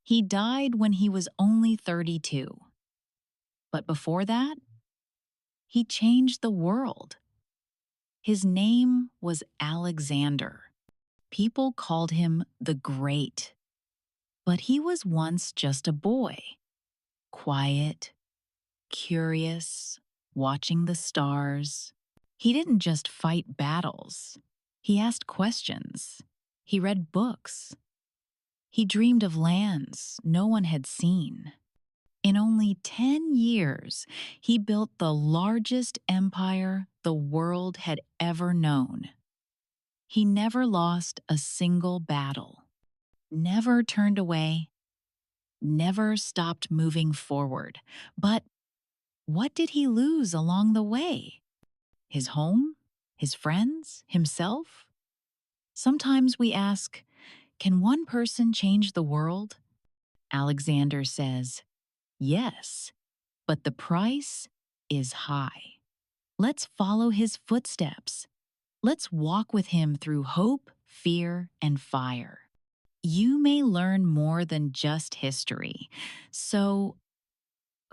He died when he was only 32. But before that, he changed the world. His name was Alexander. People called him the Great. But he was once just a boy, quiet, curious, watching the stars. He didn't just fight battles. He asked questions. He read books. He dreamed of lands no one had seen. In only 10 years, he built the largest empire the world had ever known. He never lost a single battle, never turned away, never stopped moving forward. But what did he lose along the way? His home? His friends? Himself? Sometimes we ask, can one person change the world? Alexander says, yes, but the price is high. Let's follow his footsteps. Let's walk with him through hope, fear, and fire. You may learn more than just history. So,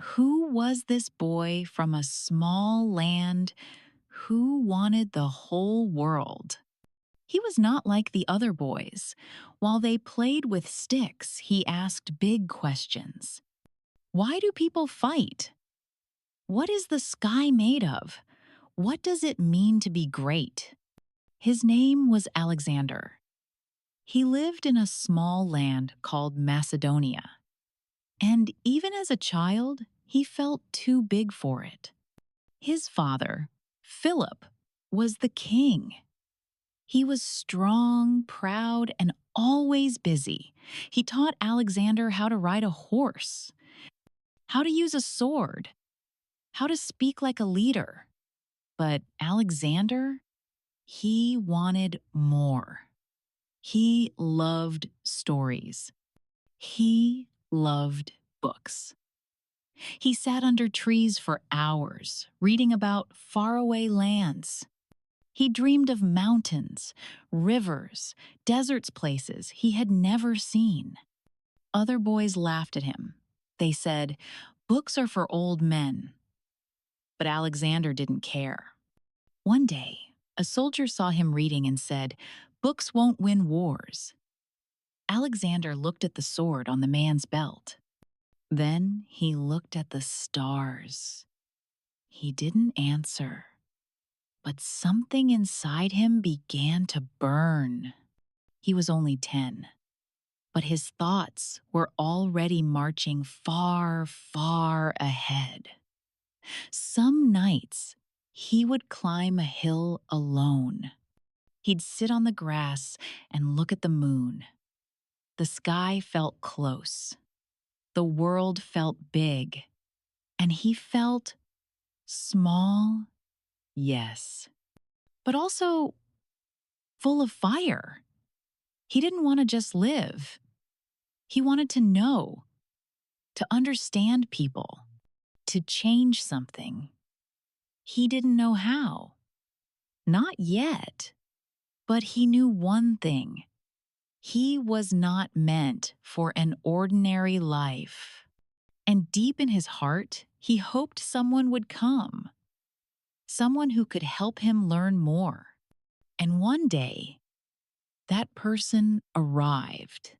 who was this boy from a small land who wanted the whole world? He was not like the other boys. While they played with sticks, he asked big questions. Why do people fight? What is the sky made of? What does it mean to be great? His name was Alexander. He lived in a small land called Macedonia. And even as a child, he felt too big for it. His father, Philip, was the king. He was strong, proud, and always busy. He taught Alexander how to ride a horse, how to use a sword, how to speak like a leader. But Alexander, he wanted more. He loved stories. He loved books. He sat under trees for hours, reading about faraway lands. He dreamed of mountains, rivers, deserts, places he had never seen. Other boys laughed at him. They said, books are for old men. But Alexander didn't care. One day, a soldier saw him reading and said, books won't win wars. Alexander looked at the sword on the man's belt. Then he looked at the stars. He didn't answer, but something inside him began to burn. He was only 10, but his thoughts were already marching far, far ahead. Some nights, he would climb a hill alone. He'd sit on the grass and look at the moon. The sky felt close. The world felt big. And he felt small, yes, but also full of fire. He didn't want to just live. He wanted to know, to understand people, to change something. He didn't know how. Not yet. But he knew one thing. He was not meant for an ordinary life. And deep in his heart, he hoped someone would come. Someone who could help him learn more. And one day, that person arrived.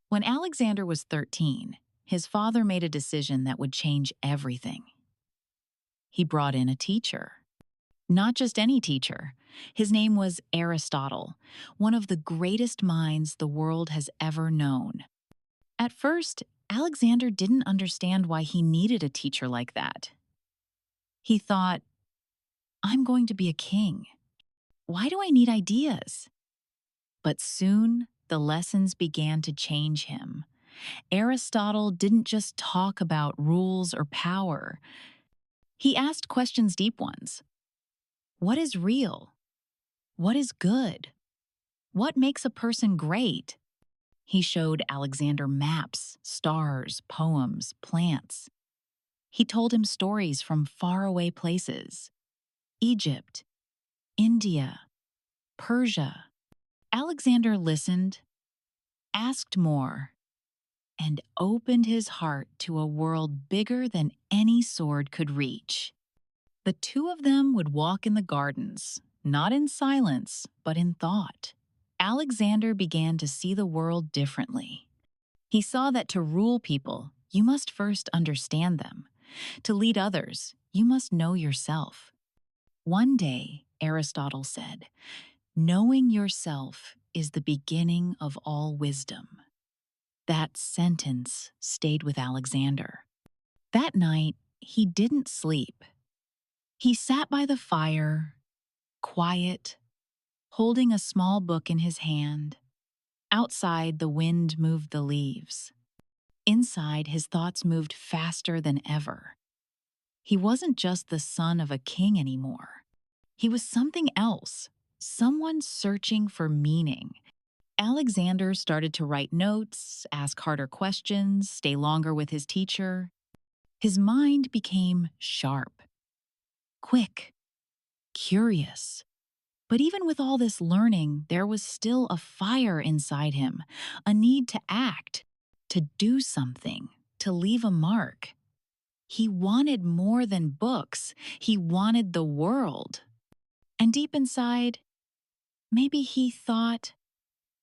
When Alexander was 13, his father made a decision that would change everything. He brought in a teacher. Not just any teacher. His name was Aristotle, one of the greatest minds the world has ever known. At first, Alexander didn't understand why he needed a teacher like that. He thought, I'm going to be a king. Why do I need ideas? But soon, the lessons began to change him. Aristotle didn't just talk about rules or power. He asked questions, deep ones. What is real? What is good? What makes a person great? He showed Alexander maps, stars, poems, plants. He told him stories from faraway places. Egypt, India, Persia. Alexander listened, asked more, and opened his heart to a world bigger than any sword could reach. The two of them would walk in the gardens, not in silence, but in thought. Alexander began to see the world differently. He saw that to rule people, you must first understand them. To lead others, you must know yourself. One day, Aristotle said, "Knowing yourself is the beginning of all wisdom." That sentence stayed with Alexander. That night, he didn't sleep. He sat by the fire, quiet, holding a small book in his hand. Outside, the wind moved the leaves. Inside, his thoughts moved faster than ever. He wasn't just the son of a king anymore. He was something else, someone searching for meaning. Alexander started to write notes, ask harder questions, stay longer with his teacher. His mind became sharp, quick, curious. But even with all this learning, there was still a fire inside him, a need to act, to do something, to leave a mark. He wanted more than books. He wanted the world. And deep inside, maybe he thought,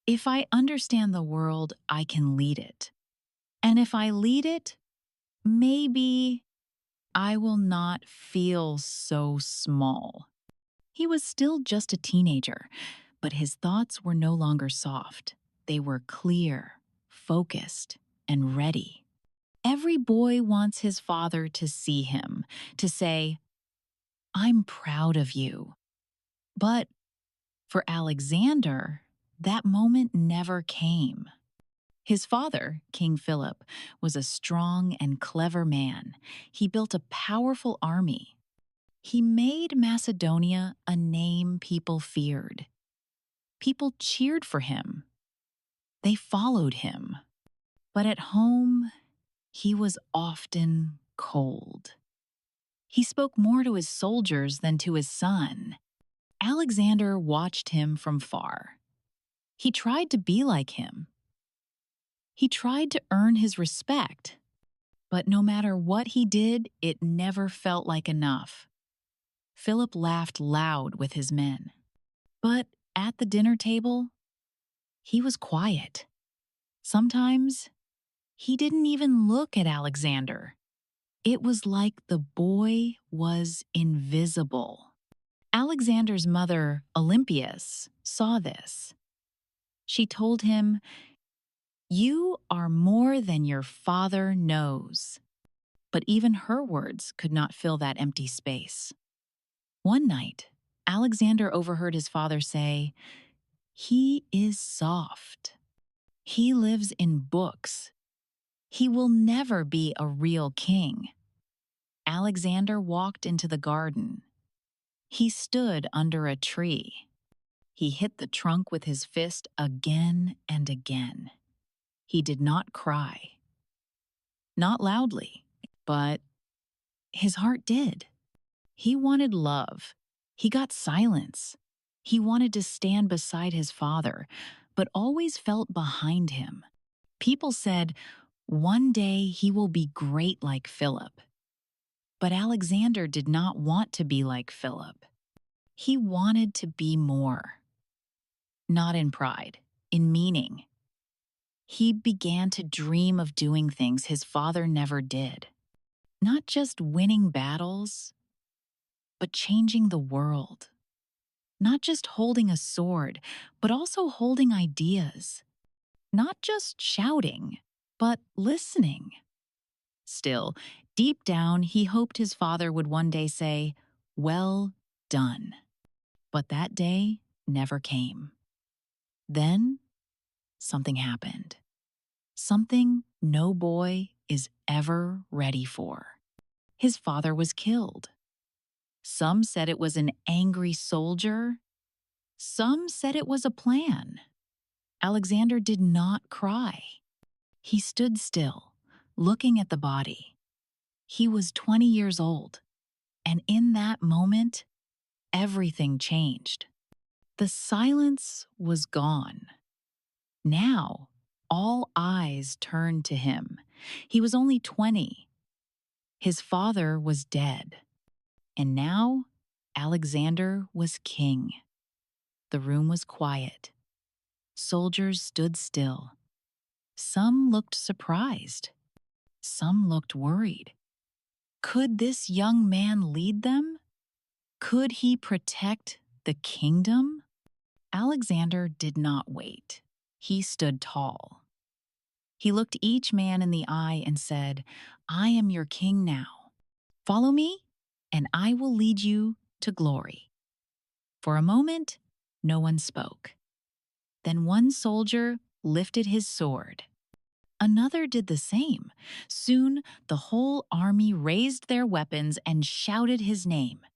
if I understand the world, I can lead it. And if I lead it, maybe I will not feel so small. He was still just a teenager, but his thoughts were no longer soft. They were clear, focused, and ready. Every boy wants his father to see him, to say, "I'm proud of you." But for Alexander, that moment never came. His father, King Philip, was a strong and clever man. He built a powerful army. He made Macedonia a name people feared. People cheered for him. They followed him. But at home, he was often cold. He spoke more to his soldiers than to his son. Alexander watched him from far. He tried to be like him. He tried to earn his respect. But no matter what he did, it never felt like enough. Philip laughed loud with his men. But at the dinner table, he was quiet. Sometimes, he didn't even look at Alexander. It was like the boy was invisible. Alexander's mother, Olympias, saw this. She told him, "You are more than your father knows." But even her words could not fill that empty space. One night, Alexander overheard his father say, "He is soft. He lives in books. He will never be a real king." Alexander walked into the garden. He stood under a tree. He hit the trunk with his fist again and again. He did not cry. Not loudly, but his heart did. He wanted love. He got silence. He wanted to stand beside his father, but always felt behind him. People said, one day he will be great like Philip. But Alexander did not want to be like Philip. He wanted to be more. Not in pride, in meaning. He began to dream of doing things his father never did. Not just winning battles, but changing the world. Not just holding a sword, but also holding ideas. Not just shouting, but listening. Still, deep down, he hoped his father would one day say, "Well done." But that day never came. Then, something happened. Something no boy is ever ready for. His father was killed. Some said it was an angry soldier. Some said it was a plan. Alexander did not cry. He stood still, looking at the body. He was 20 years old, and in that moment, everything changed. The silence was gone. Now, All eyes turned to him. He was only 20. His father was dead. And now, Alexander was king. The room was quiet. Soldiers stood still. Some looked surprised. Some looked worried. Could this young man lead them? Could he protect the kingdom? Alexander did not wait. He stood tall. He looked each man in the eye and said, "I am your king now. Follow me, and I will lead you to glory." For a moment, no one spoke. Then one soldier lifted his sword. Another did the same. Soon, the whole army raised their weapons and shouted his name.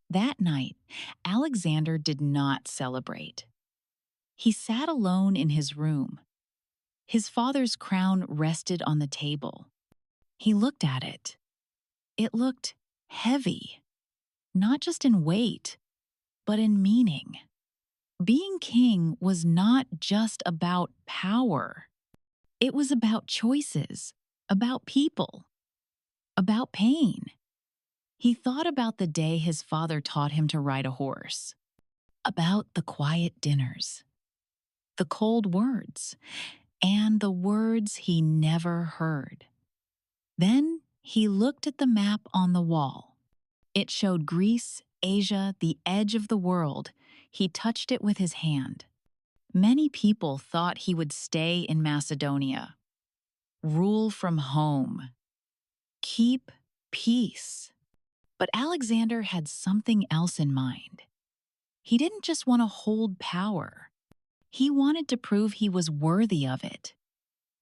That night, Alexander did not celebrate. He sat alone in his room. His father's crown rested on the table. He looked at it. It looked heavy, not just in weight, but in meaning. Being king was not just about power. It was about choices, about people, about pain. He thought about the day his father taught him to ride a horse, about the quiet dinners, the cold words, and the words he never heard. Then he looked at the map on the wall. It showed Greece, Asia, the edge of the world. He touched it with his hand. Many people thought he would stay in Macedonia, rule from home, keep peace. But Alexander had something else in mind. He didn't just want to hold power. He wanted to prove he was worthy of it.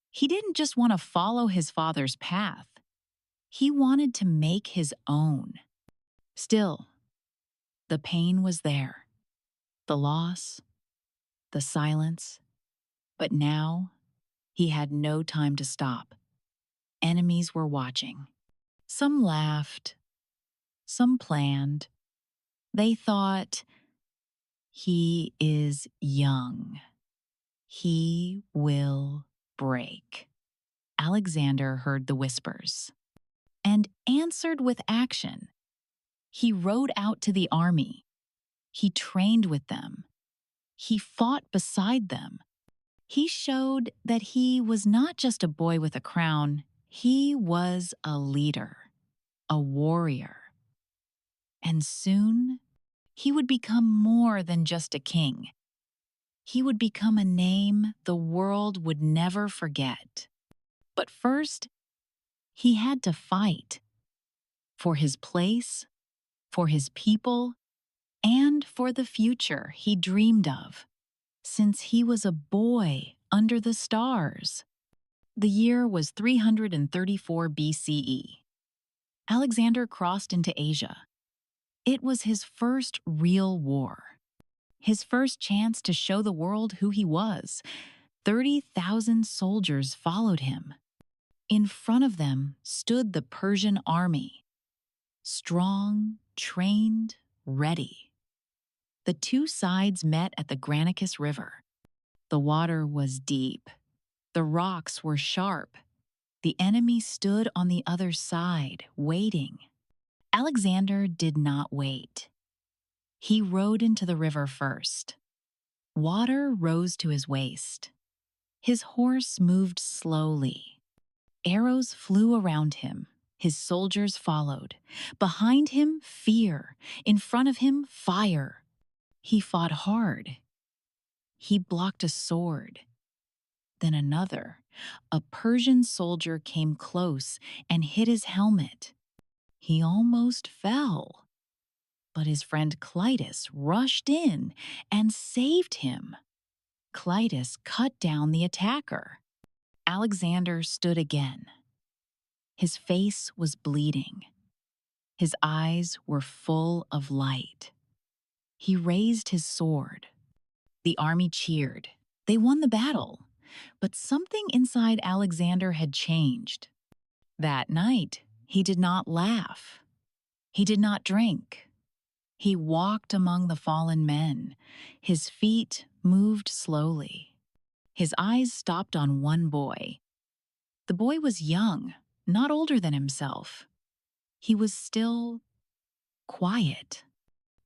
He didn't just want to follow his father's path. He wanted to make his own. Still, the pain was there, the loss, the silence. But now, he had no time to stop. Enemies were watching. Some laughed, some planned. They thought, "He is young. He will break." Alexander heard the whispers and answered with action. He rode out to the army. He trained with them. He fought beside them. He showed that he was not just a boy with a crown, he was a leader, a warrior. And soon, he would become more than just a king. He would become a name the world would never forget. But first, he had to fight for his place, for his people, and for the future he dreamed of. Since he was a boy under the stars. The year was 334 BCE. Alexander crossed into Asia. It was his first real war. His first chance to show the world who he was. 30,000 soldiers followed him. In front of them stood the Persian army. Strong, trained, ready. The two sides met at the Granicus River. The water was deep. The rocks were sharp. The enemy stood on the other side, waiting. Alexander did not wait. He rode into the river first. Water rose to his waist. His horse moved slowly. Arrows flew around him. His soldiers followed. Behind him, fear. In front of him, fire. He fought hard. He blocked a sword. Then another. A Persian soldier came close and hit his helmet. He almost fell. But his friend Clytus rushed in and saved him. Clytus cut down the attacker. Alexander stood again. His face was bleeding. His eyes were full of light. He raised his sword. The army cheered. They won the battle. But something inside Alexander had changed. That night, he did not laugh. He did not drink. He walked among the fallen men. His feet moved slowly. His eyes stopped on one boy. The boy was young, not older than himself. He was still quiet.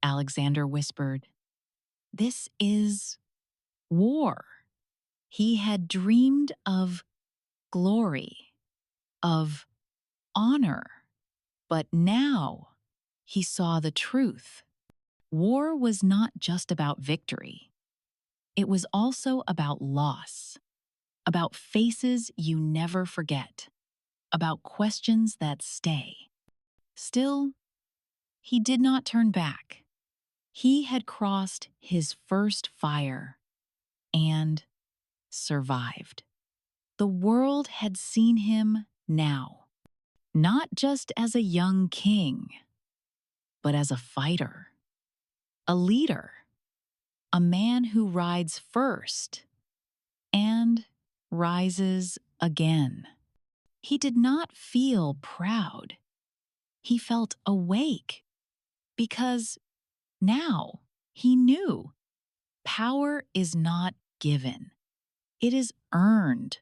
Alexander whispered, "This is war." He had dreamed of glory, of honor, but now he saw the truth. War was not just about victory. It was also about loss, about faces you never forget, about questions that stay. Still, he did not turn back. He had crossed his first fire and survived. The world had seen him now, not just as a young king, but as a fighter, a leader, a man who rides first and rises again. He did not feel proud. He felt awake because now he knew power is not given. It is earned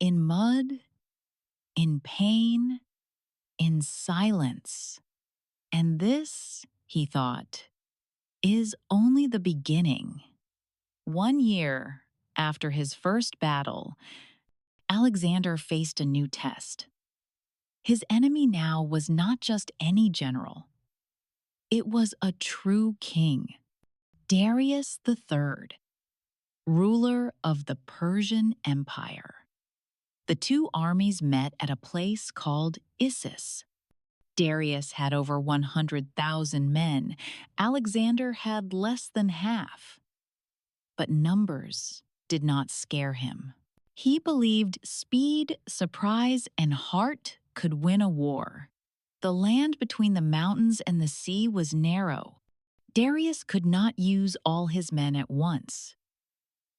in mud, in pain, in silence. And this, he thought, is only the beginning. 1 year after his first battle, Alexander faced a new test. His enemy now was not just any general. It was a true king, Darius III, ruler of the Persian Empire. The two armies met at a place called Issus. Darius had over 100,000 men. Alexander had less than half. But numbers did not scare him. He believed speed, surprise, and heart could win a war. The land between the mountains and the sea was narrow. Darius could not use all his men at once.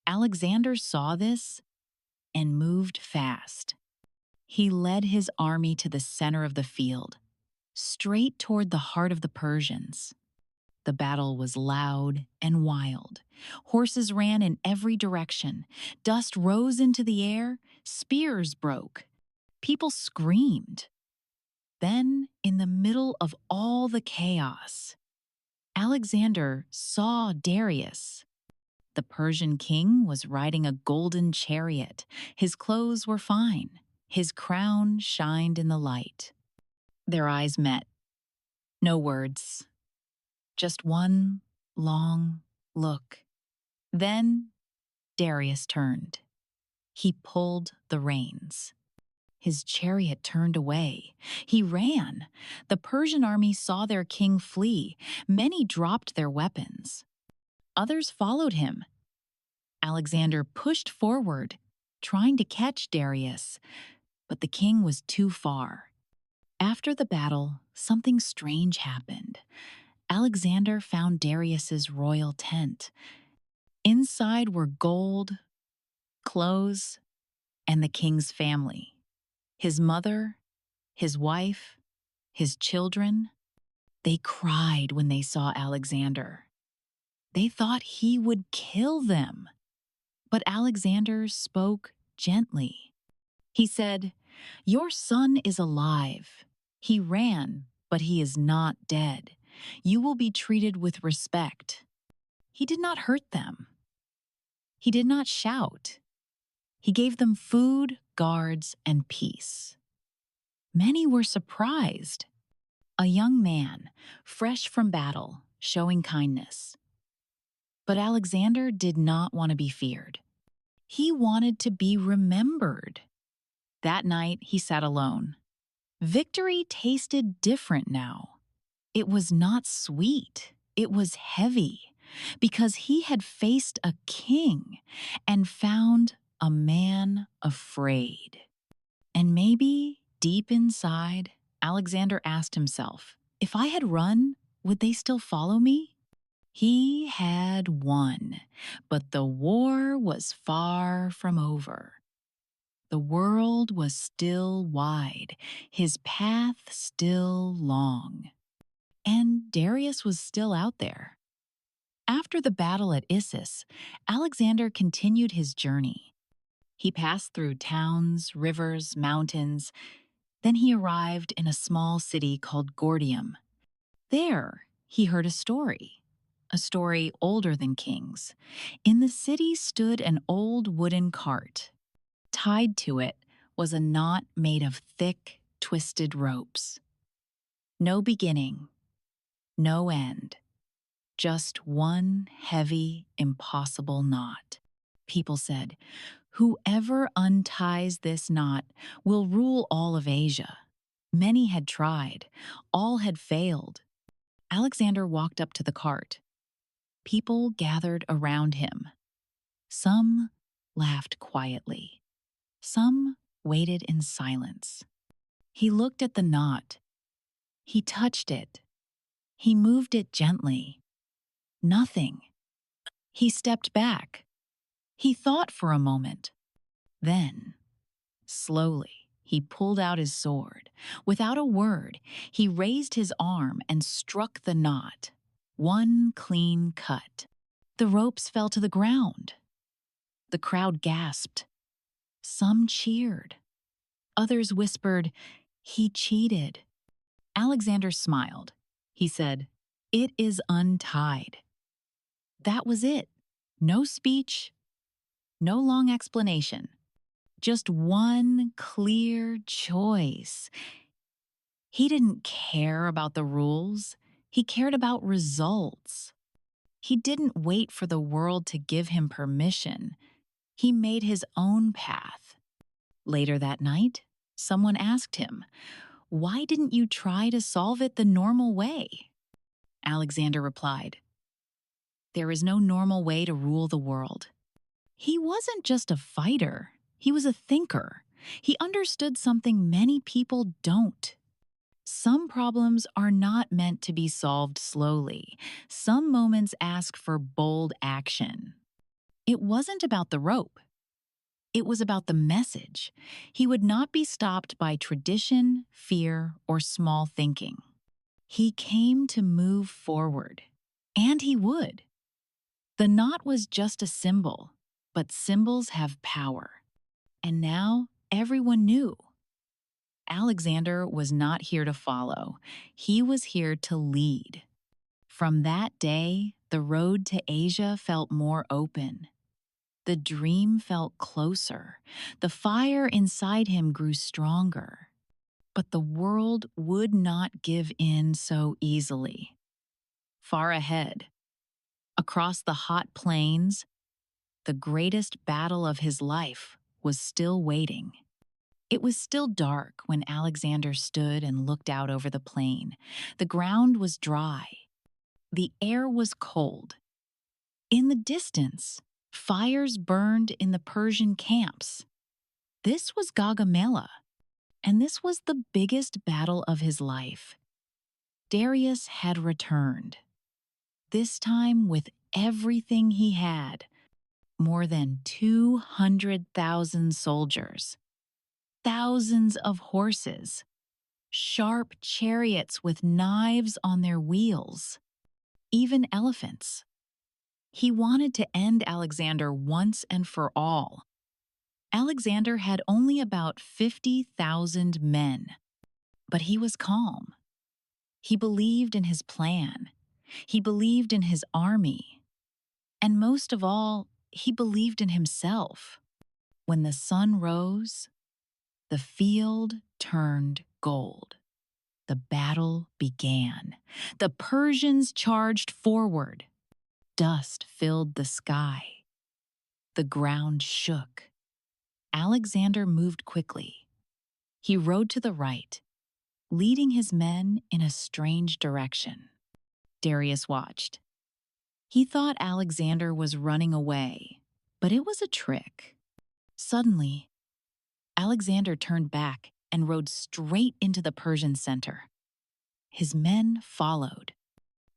Alexander saw this and moved fast. He led his army to the center of the field, straight toward the heart of the Persians. The battle was loud and wild. Horses ran in every direction. Dust rose into the air. Spears broke. People screamed. Then, in the middle of all the chaos, Alexander saw Darius. The Persian king was riding a golden chariot. His clothes were fine. His crown shined in the light. Their eyes met. No words. Just one long look. Then Darius turned. He pulled the reins. His chariot turned away. He ran. The Persian army saw their king flee. Many dropped their weapons. Others followed him. Alexander pushed forward, trying to catch Darius, but the king was too far. After the battle, something strange happened. Alexander found Darius's royal tent. Inside were gold, clothes, and the king's family. His mother, his wife, his children. They cried when they saw Alexander. They thought he would kill them. But Alexander spoke gently. He said, "Your son is alive. He ran, but he is not dead. You will be treated with respect." He did not hurt them. He did not shout. He gave them food, guards, and peace. Many were surprised. A young man, fresh from battle, showing kindness. But Alexander did not want to be feared. He wanted to be remembered. That night, he sat alone. Victory tasted different now. It was not sweet. It was heavy, because he had faced a king and found a man afraid. And maybe, deep inside, Alexander asked himself, if I had run, would they still follow me? He had won, but the war was far from over. The world was still wide, his path still long. And Darius was still out there. After the battle at Issus, Alexander continued his journey. He passed through towns, rivers, mountains. Then he arrived in a small city called Gordium. There, he heard a story older than kings. In the city stood an old wooden cart. Tied to it was a knot made of thick, twisted ropes. No beginning, no end, just one heavy, impossible knot. People said, "Whoever unties this knot will rule all of Asia." Many had tried, all had failed. Alexander walked up to the cart. People gathered around him. Some laughed quietly. Some waited in silence. He looked at the knot. He touched it. He moved it gently. Nothing. He stepped back. He thought for a moment. Then, slowly, he pulled out his sword. Without a word, he raised his arm and struck the knot. One clean cut. The ropes fell to the ground. The crowd gasped. Some cheered. Others whispered, "He cheated." Alexander smiled. He said, "It is untied." That was it. No speech, no long explanation. Just one clear choice. He didn't care about the rules. He cared about results. He didn't wait for the world to give him permission. He made his own path. Later that night, someone asked him, "Why didn't you try to solve it the normal way?" Alexander replied, "There is no normal way to rule the world." He wasn't just a fighter, he was a thinker. He understood something many people don't. Some problems are not meant to be solved slowly. Some moments ask for bold action. It wasn't about the rope. It was about the message. He would not be stopped by tradition, fear, or small thinking. He came to move forward. And he would. The knot was just a symbol, but symbols have power. And now everyone knew. Alexander was not here to follow. He was here to lead. From that day, the road to Asia felt more open. The dream felt closer. The fire inside him grew stronger. But the world would not give in so easily. Far ahead, across the hot plains, the greatest battle of his life was still waiting. It was still dark when Alexander stood and looked out over the plain. The ground was dry. The air was cold. In the distance, fires burned in the Persian camps. This was Gaugamela, and this was the biggest battle of his life. Darius had returned, this time with everything he had, more than 200,000 soldiers, thousands of horses, sharp chariots with knives on their wheels, even elephants. He wanted to end Alexander once and for all. Alexander had only about 50,000 men, but he was calm. He believed in his plan. He believed in his army. And most of all, he believed in himself. When the sun rose, the field turned gold. The battle began. The Persians charged forward. Dust filled the sky. The ground shook. Alexander moved quickly. He rode to the right, leading his men in a strange direction. Darius watched. He thought Alexander was running away, but it was a trick. Suddenly, Alexander turned back and rode straight into the Persian center. His men followed.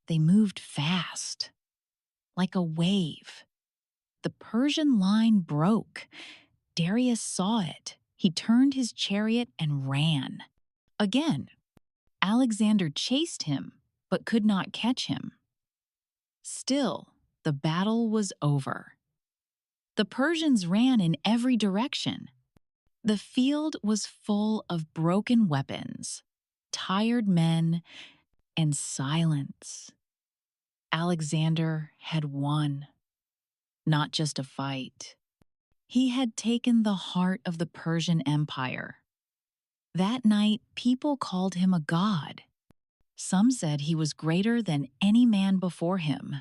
They moved fast, like a wave. The Persian line broke. Darius saw it. He turned his chariot and ran. Again, Alexander chased him, but could not catch him. Still, the battle was over. The Persians ran in every direction. The field was full of broken weapons, tired men, and silence. Alexander had won, not just a fight. He had taken the heart of the Persian Empire. That night, people called him a god. Some said he was greater than any man before him.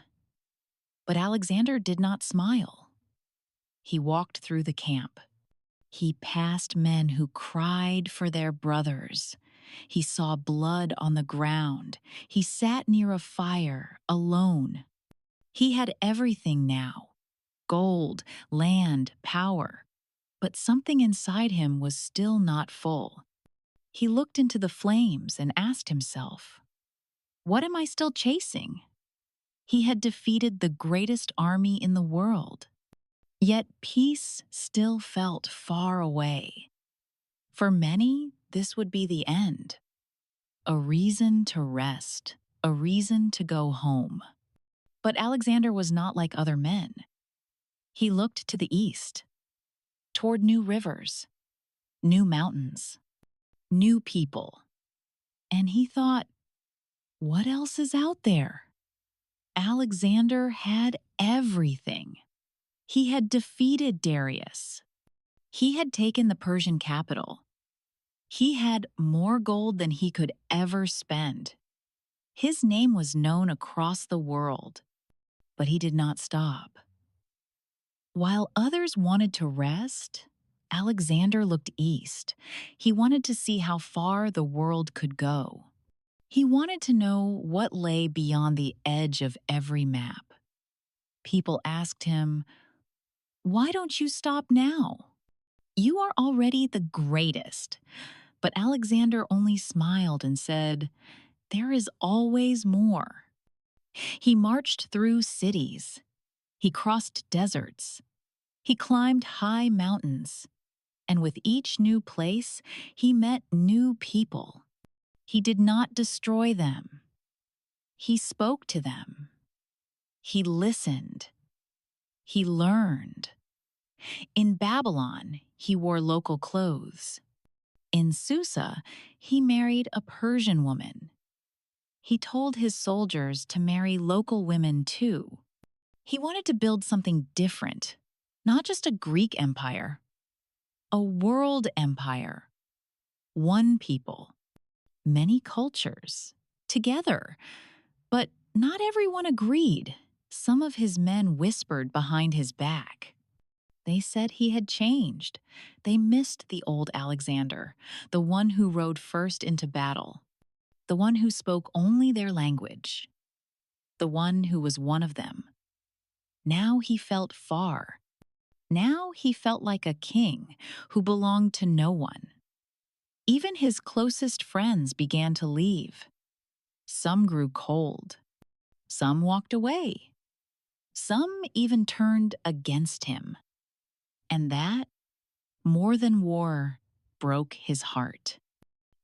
But Alexander did not smile. He walked through the camp. He passed men who cried for their brothers. He saw blood on the ground. He sat near a fire, alone. He had everything now: gold, land, power. But something inside him was still not full. He looked into the flames and asked himself, "What am I still chasing?" He had defeated the greatest army in the world. Yet peace still felt far away. For many, this would be the end. A reason to rest, a reason to go home. But Alexander was not like other men. He looked to the east, toward new rivers, new mountains, new people. And he thought, what else is out there? Alexander had everything. He had defeated Darius. He had taken the Persian capital. He had more gold than he could ever spend. His name was known across the world, but he did not stop. While others wanted to rest, Alexander looked east. He wanted to see how far the world could go. He wanted to know what lay beyond the edge of every map. People asked him, "Why don't you stop now? You are already the greatest." But Alexander only smiled and said, "There is always more." He marched through cities. He crossed deserts. He climbed high mountains. And with each new place, he met new people. He did not destroy them. He spoke to them. He listened. He learned. In Babylon, he wore local clothes. In Susa, he married a Persian woman. He told his soldiers to marry local women too. He wanted to build something different, not just a Greek empire, a world empire. One people, many cultures, together. But not everyone agreed. Some of his men whispered behind his back. They said he had changed. They missed the old Alexander, the one who rode first into battle, the one who spoke only their language, the one who was one of them. Now he felt far. Now he felt like a king who belonged to no one. Even his closest friends began to leave. Some grew cold. Some walked away. Some even turned against him. And that, more than war, broke his heart.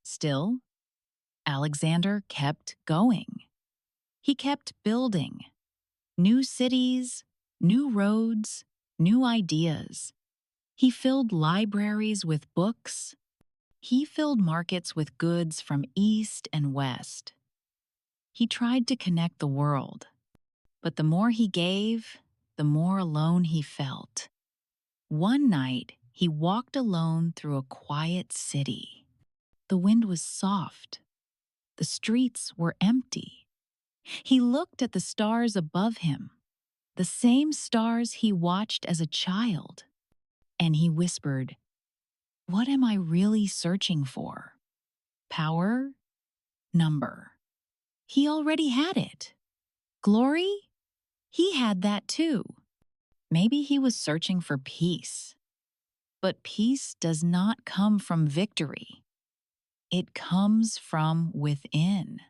Still, Alexander kept going. He kept building. New cities, new roads, new ideas. He filled libraries with books. He filled markets with goods from east and west. He tried to connect the world. But the more he gave, the more alone he felt. One night, he walked alone through a quiet city. The wind was soft. The streets were empty. He looked at the stars above him, the same stars he watched as a child. And he whispered, "What am I really searching for? Power? Number?" He already had it. Glory? He had that too. Maybe he was searching for peace. But peace does not come from victory. It comes from within.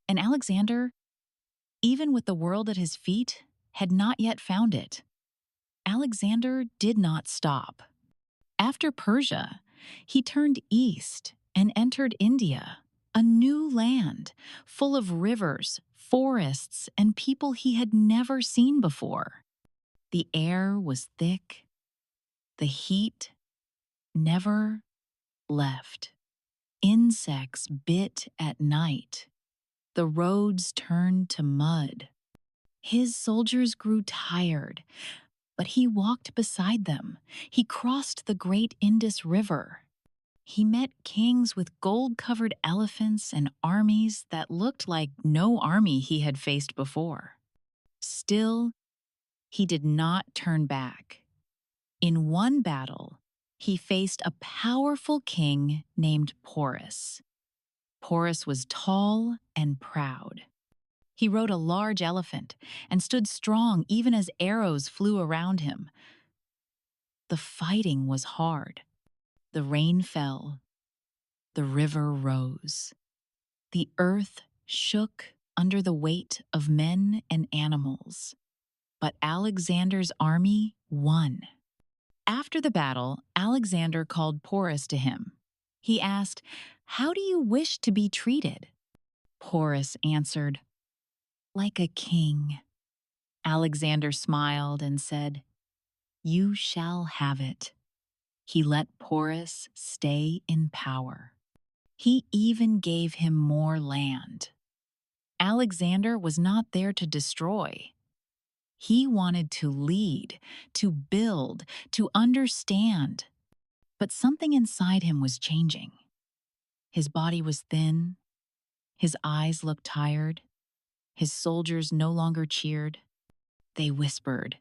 And Alexander, even with the world at his feet, had not yet found it. Alexander did not stop. After Persia, he turned east and entered India, a new land full of rivers, forests, and people he had never seen before. The air was thick, the heat never left. Insects bit at night. The roads turned to mud. His soldiers grew tired, but he walked beside them. He crossed the great Indus River. He met kings with gold-covered elephants and armies that looked like no army he had faced before. Still, he did not turn back. In one battle, he faced a powerful king named Porus. Porus was tall and proud. He rode a large elephant and stood strong even as arrows flew around him. The fighting was hard. The rain fell. The river rose. The earth shook under the weight of men and animals. But Alexander's army won. After the battle, Alexander called Porus to him. He asked, "How do you wish to be treated?" Porus answered, "Like a king." Alexander smiled and said, "You shall have it." He let Porus stay in power. He even gave him more land. Alexander was not there to destroy. He wanted to lead, to build, to understand. But something inside him was changing. His body was thin. His eyes looked tired. His soldiers no longer cheered. They whispered.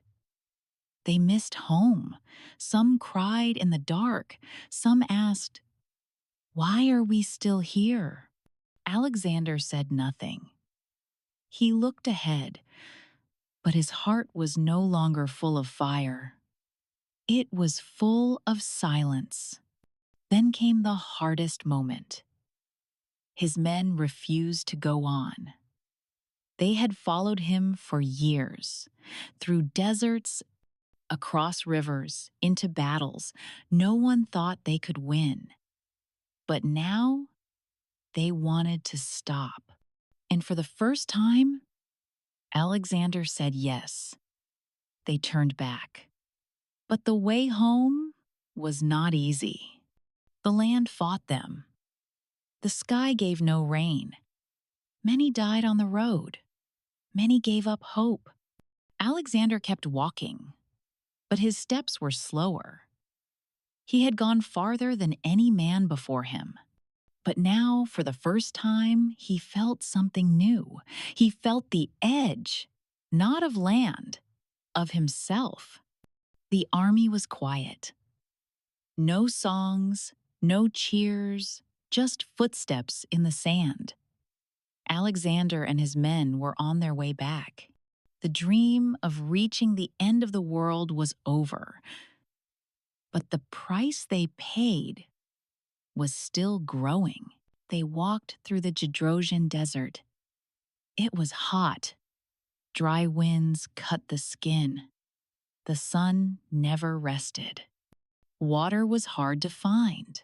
They missed home. Some cried in the dark. Some asked, "Why are we still here?" Alexander said nothing. He looked ahead, but his heart was no longer full of fire. It was full of silence. Then came the hardest moment. His men refused to go on. They had followed him for years, through deserts, across rivers, into battles. No one thought they could win. But now, they wanted to stop. And for the first time, Alexander said yes. They turned back. But the way home was not easy. The land fought them. The sky gave no rain. Many died on the road. Many gave up hope. Alexander kept walking, but his steps were slower. He had gone farther than any man before him. But now, for the first time, he felt something new. He felt the edge, not of land, of himself. The army was quiet. No songs, no cheers, just footsteps in the sand. Alexander and his men were on their way back. The dream of reaching the end of the world was over. But the price they paid was still growing. They walked through the Gedrosian desert. It was hot. Dry winds cut the skin. The sun never rested. Water was hard to find.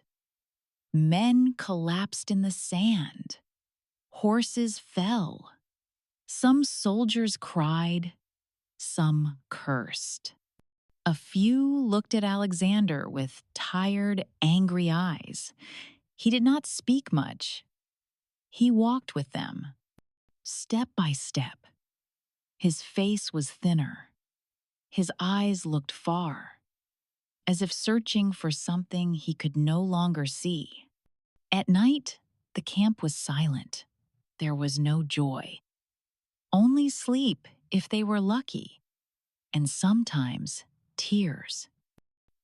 Men collapsed in the sand. Horses fell. Some soldiers cried. Some cursed. A few looked at Alexander with tired, angry eyes. He did not speak much. He walked with them, step by step. His face was thinner. His eyes looked far, as if searching for something he could no longer see. At night, the camp was silent. There was no joy. Only sleep if they were lucky, and sometimes tears.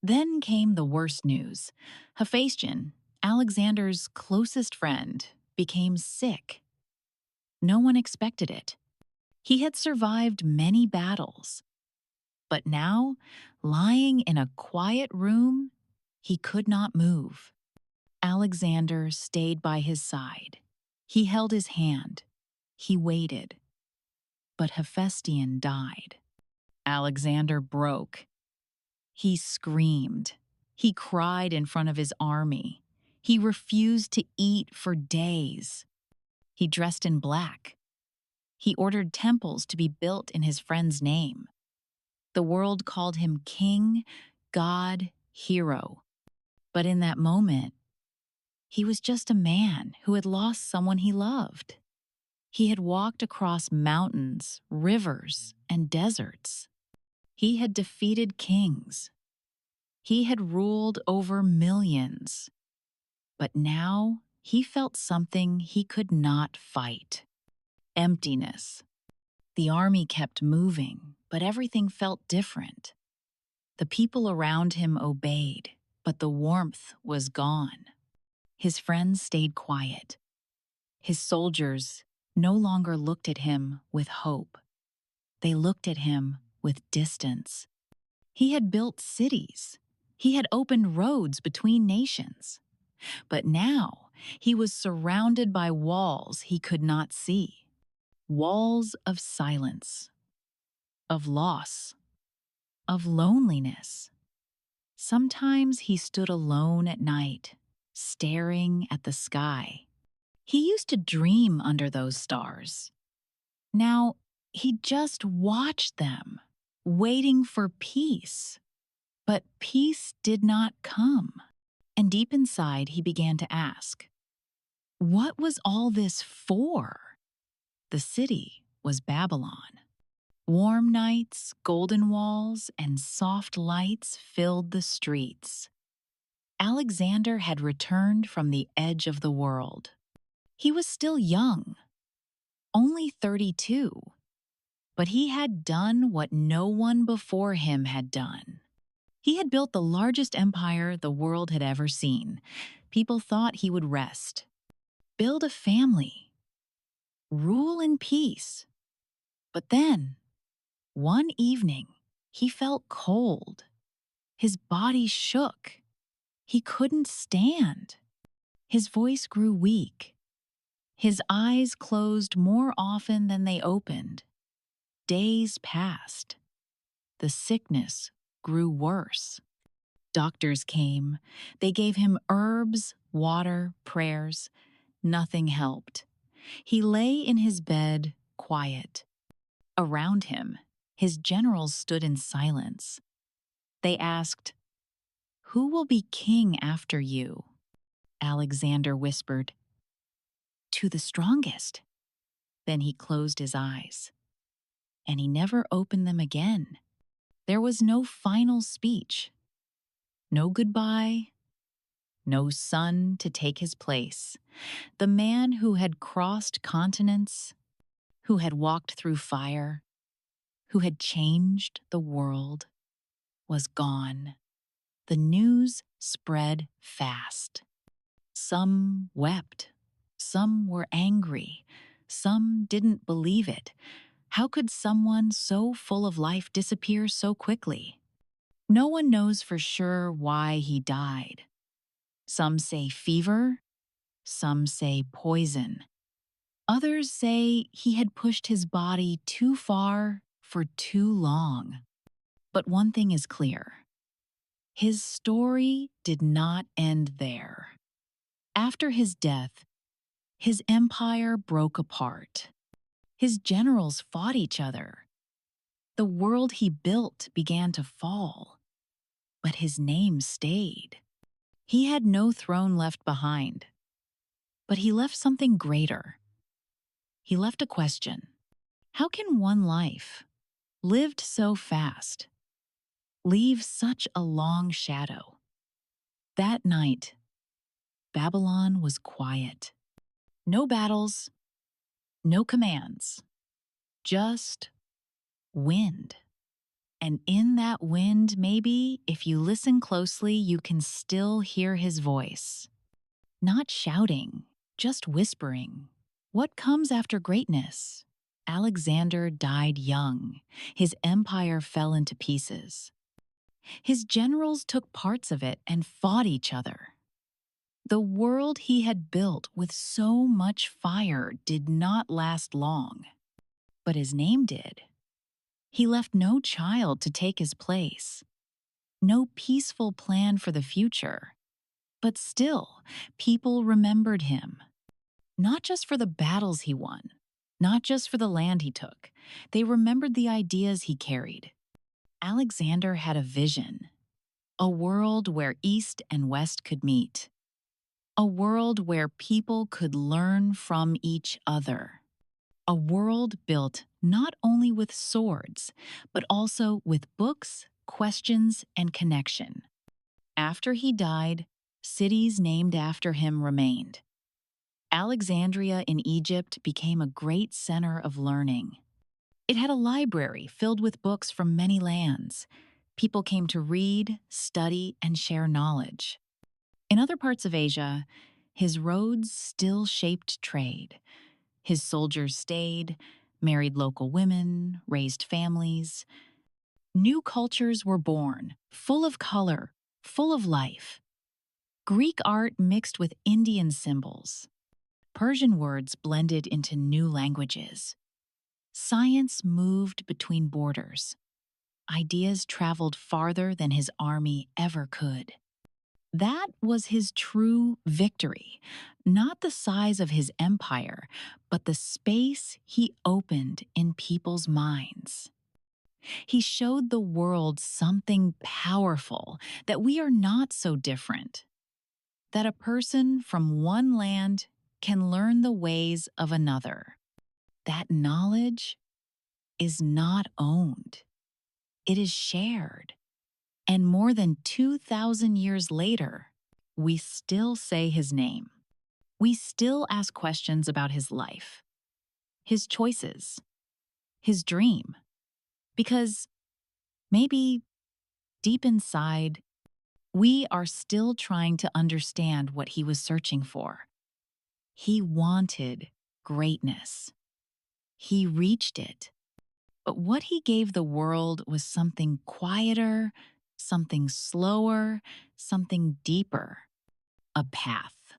Then came the worst news. Hephaestion, Alexander's closest friend, became sick. No one expected it. He had survived many battles. But now, lying in a quiet room, he could not move. Alexander stayed by his side. He held his hand. He waited. But Hephaestion died. Alexander broke. He screamed. He cried in front of his army. He refused to eat for days. He dressed in black. He ordered temples to be built in his friend's name. The world called him king, god, hero. But in that moment, he was just a man who had lost someone he loved. He had walked across mountains, rivers, and deserts. He had defeated kings. He had ruled over millions. But now he felt something he could not fight: emptiness. The army kept moving, but everything felt different. The people around him obeyed, but the warmth was gone. His friends stayed quiet. His soldiers no longer looked at him with hope. They looked at him with distance. He had built cities. He had opened roads between nations. But now he was surrounded by walls he could not see. Walls of silence, of loss, of loneliness. Sometimes he stood alone at night, staring at the sky. He used to dream under those stars. Now he just watched them, waiting for peace. But peace did not come. And deep inside, he began to ask, what was all this for? The city was Babylon. Warm nights, golden walls, and soft lights filled the streets. Alexander had returned from the edge of the world. He was still young, only 32, but he had done what no one before him had done. He had built the largest empire the world had ever seen. People thought he would rest, build a family, rule in peace. But then, one evening, he felt cold. His body shook. He couldn't stand. His voice grew weak. His eyes closed more often than they opened. Days passed. The sickness grew worse. Doctors came. They gave him herbs, water, prayers. Nothing helped. He lay in his bed, quiet. Around him, his generals stood in silence. They asked, "Who will be king after you?" Alexander whispered, "To the strongest." Then he closed his eyes, and he never opened them again. There was no final speech, no goodbye, no son to take his place. The man who had crossed continents, who had walked through fire, who had changed the world, was gone. The news spread fast. Some wept, some were angry, some didn't believe it. How could someone so full of life disappear so quickly? No one knows for sure why he died. Some say fever, some say poison. Others say he had pushed his body too far for too long. But one thing is clear: his story did not end there. After his death, his empire broke apart. His generals fought each other. The world he built began to fall. But his name stayed. He had no throne left behind. But he left something greater. He left a question. How can one life, lived so fast, leave such a long shadow? That night, Babylon was quiet. No battles, no commands, just wind. And in that wind, maybe, if you listen closely, you can still hear his voice. Not shouting, just whispering. What comes after greatness? Alexander died young. His empire fell into pieces. His generals took parts of it and fought each other. The world he had built with so much fire did not last long. But his name did. He left no child to take his place, no peaceful plan for the future. But still, people remembered him. Not just for the battles he won, not just for the land he took. They remembered the ideas he carried. Alexander had a vision, a world where East and West could meet, a world where people could learn from each other, a world built not only with swords, but also with books, questions, and connection. After he died, cities named after him remained. Alexandria in Egypt became a great center of learning. It had a library filled with books from many lands. People came to read, study, and share knowledge. In other parts of Asia, his roads still shaped trade. His soldiers stayed, married local women, raised families. New cultures were born, full of color, full of life. Greek art mixed with Indian symbols. Persian words blended into new languages. Science moved between borders. Ideas traveled farther than his army ever could. That was his true victory, not the size of his empire, but the space he opened in people's minds. He showed the world something powerful, that we are not so different, that a person from one land can learn the ways of another. That knowledge is not owned, it is shared. And more than 2,000 years later, we still say his name. We still ask questions about his life, his choices, his dream. Because maybe deep inside, we are still trying to understand what he was searching for. He wanted greatness. He reached it. But what he gave the world was something quieter, something slower, something deeper. A path,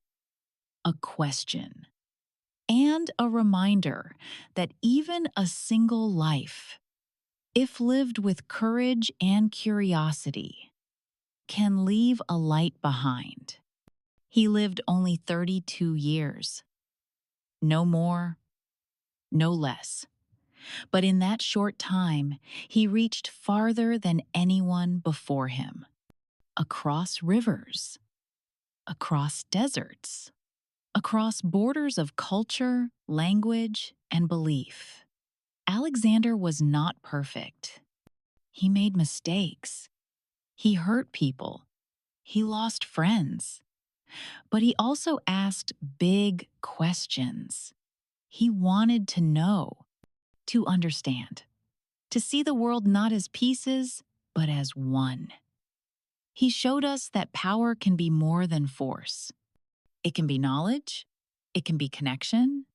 a question, and a reminder that even a single life, if lived with courage and curiosity, can leave a light behind. He lived only 32 years. No more, no less. But in that short time, he reached farther than anyone before him. Across rivers, across deserts, across borders of culture, language, and belief. Alexander was not perfect. He made mistakes. He hurt people. He lost friends. But he also asked big questions. He wanted to know, to understand, to see the world not as pieces, but as one. He showed us that power can be more than force. It can be knowledge, it can be connection,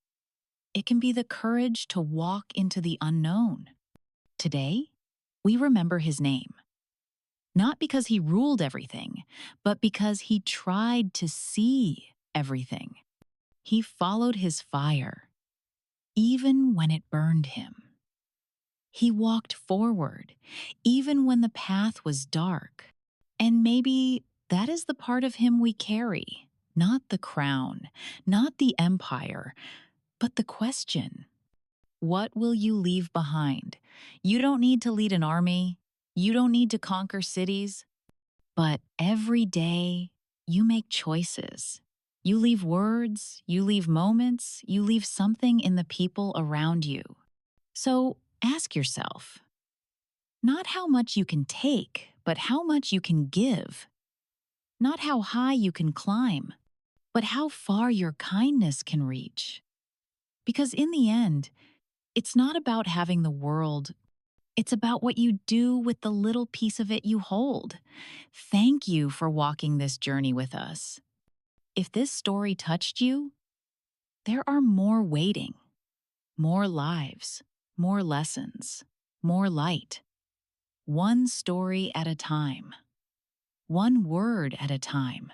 it can be the courage to walk into the unknown. Today, we remember his name. Not because he ruled everything, but because he tried to see everything. He followed his fire, even when it burned him. He walked forward, even when the path was dark. And maybe that is the part of him we carry, not the crown, not the empire, but the question. What will you leave behind? You don't need to lead an army. You don't need to conquer cities. But every day, you make choices. You leave words, you leave moments, you leave something in the people around you. So ask yourself, not how much you can take, but how much you can give. Not how high you can climb, but how far your kindness can reach. Because in the end, it's not about having the world. It's about what you do with the little piece of it you hold. Thank you for walking this journey with us. If this story touched you, there are more waiting, more lives, more lessons, more light. One story at a time, one word at a time.